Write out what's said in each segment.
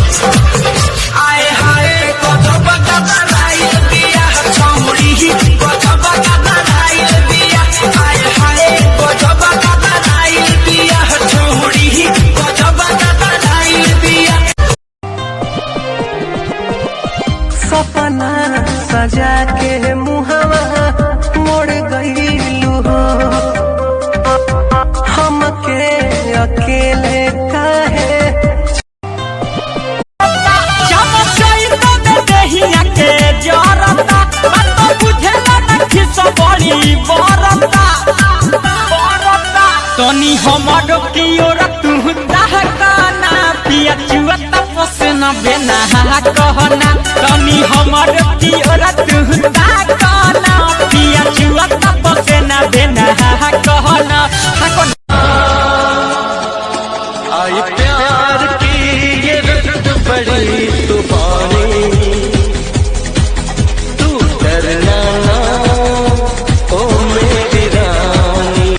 आए हाय गजब गदराइल बिया छौड़ी गजब गदराइल बिया आए हाय गजब गदराइल बिया छौड़ी गजब गदराइल बिया। सपना सजा के मुहवा मोड़ गईलू हो हमके अकेले काहे तनी हमर की ओर तू दहकाना पिया चुअता पसना बेना कहना तनी हमर की ओर तू दहकाना पिया चुअता पसना बेना कहना। आई प्यार की ये रुत बड़ी तूफानी तू डरना ना ओ मेरी रानी।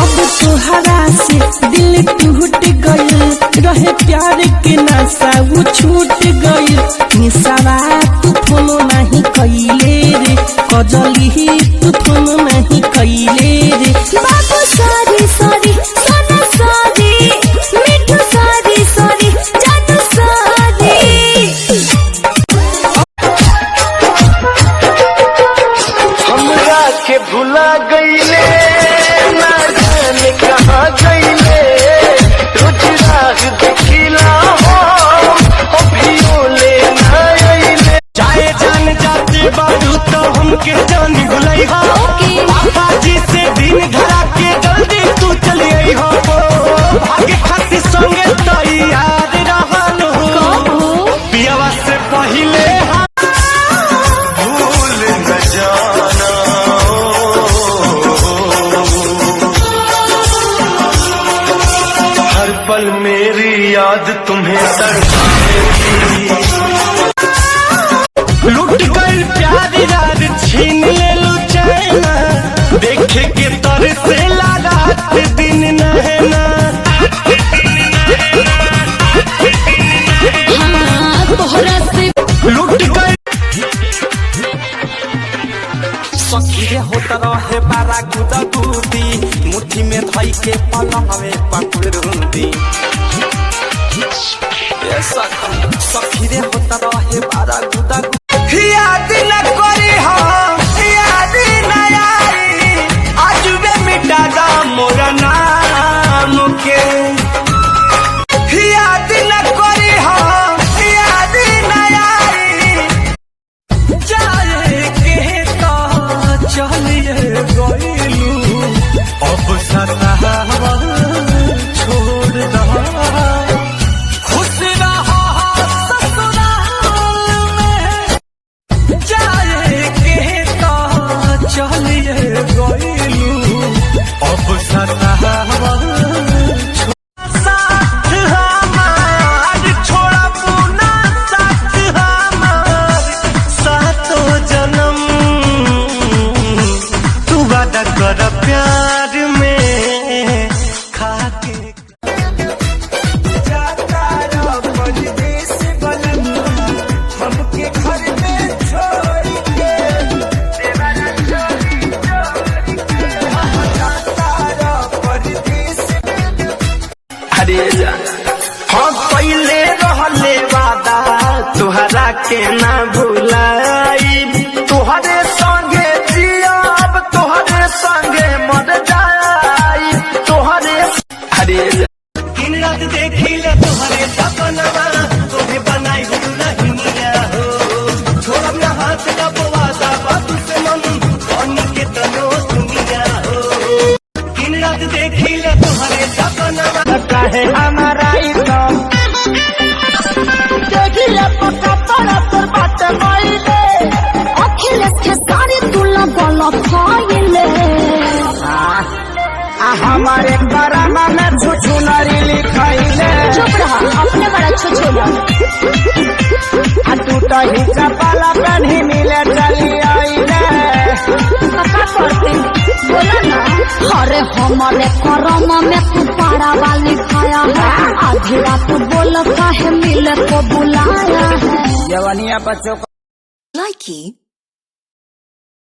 अब तुहरा से दिल टूट गई रहे प्यार के नशा वो छूट गई निशावा तू फोनो नहीं कैले रे कजली तू फोनो नहीं कैले रे बाबू सॉरी सॉरी सोना सॉरी मिठू सॉरी सॉरी जानू सॉरी। हमरा के भुला गईले ना जाने कहाँ गईले रोज रात देखिला हो अभियो ले ना आइले चाहे जान जाते बारू तो हमके जान भुलाई हो पापा जी से दिन घरा के जल्दी तू चली आई हो आगे खाती संगे तैयार रहलो पियावा से पहिले भूल न जाना हर पल मेरी याद तुम्हें सताएगी लुट गई प्यारी रात छीन ले लू चैना देखे के तर से रात दिन नहना तोहरा से लुट गई सखीरे होता रहे बारा गुदा गुदी मुट्ठी में धई के पलंगवे पकड़ूंदी सखीरे होता रहे बारा गुदा याद न करी हो याद न आई आज वे मिटा दा मोरा नाम के याद न करी हो याद न आई जाए के तो चलिए गईलू अब सतावा छोड़ दहा खुश रहो ससुराल में जाए के तो चलिए गईलू अब सतावा साथ हमार छोड़ा पुना साथ हमार सातो जन्म तू वादा कर प्यार में खाके जाता रहो परदेस बलम हमके घर में छोड़ के देवारा चोरी चोरी के जाता रहो परदेस। अरे हम पहले रहले वादा तुहरा के ना भुलाई तुहरे संगे जियब तुहरे संगे मर जाई तुहरे अरे दिन रात देखिले तुहरे सपनवा तोहे बनाई दुल्हनिया हो छोड़ब ना हाथ का वादा बाबू से मन कौन के तनो दुनिया हो दिन रात देखिले तुहरे सपनवा काहे हमारा इल्जाम देखिले पक्का पड़ा पर बात माइले अखिलेश के सारी तुला बोला खाइले हमारे बरामा में छुछू नारी लिखाइले चुप रहा अपने बड़ा छुछुला तू तो ही चपाला पहनी मिले चली आईले पक्का करते बोला ना अरे हमारे करम में तू पारा वाली खाया है, आधी रात बोल काहे मिले को बुलाया है। जवानिया बच्चों Likey